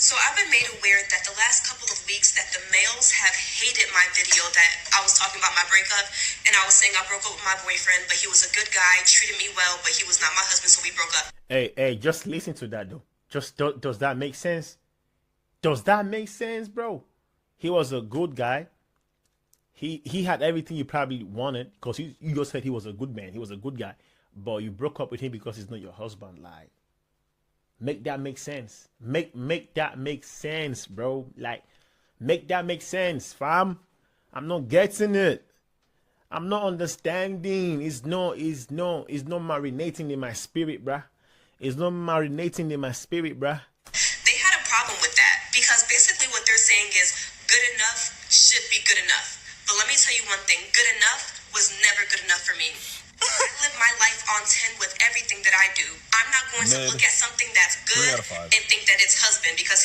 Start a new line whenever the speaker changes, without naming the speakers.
So I've been made aware that the last couple of weeks that the males have hated my video that I was talking about my breakup, and I was saying I broke up with my boyfriend, but he was a good guy, treated me well, but he was not my husband, so we broke up.
Hey, just listen to that though. Does that make sense? Does that make sense, bro? He was a good guy. He had everything you probably wanted because you just said he was a good man. He was a good guy, but you broke up with him because he's not your husband. Like, make that make sense. Make that make sense, bro. Like, make that make sense, fam. I'm not getting it. I'm not understanding. It's not marinating in my spirit, bruh. It's not marinating in my spirit, bruh.
They had a problem with that because basically what they're saying is good enough should be good enough. But let me tell you one thing, good enough was never good enough for me. I live my life on 10 with everything that I do. I'm not going to look at something that's good and think that it's husband because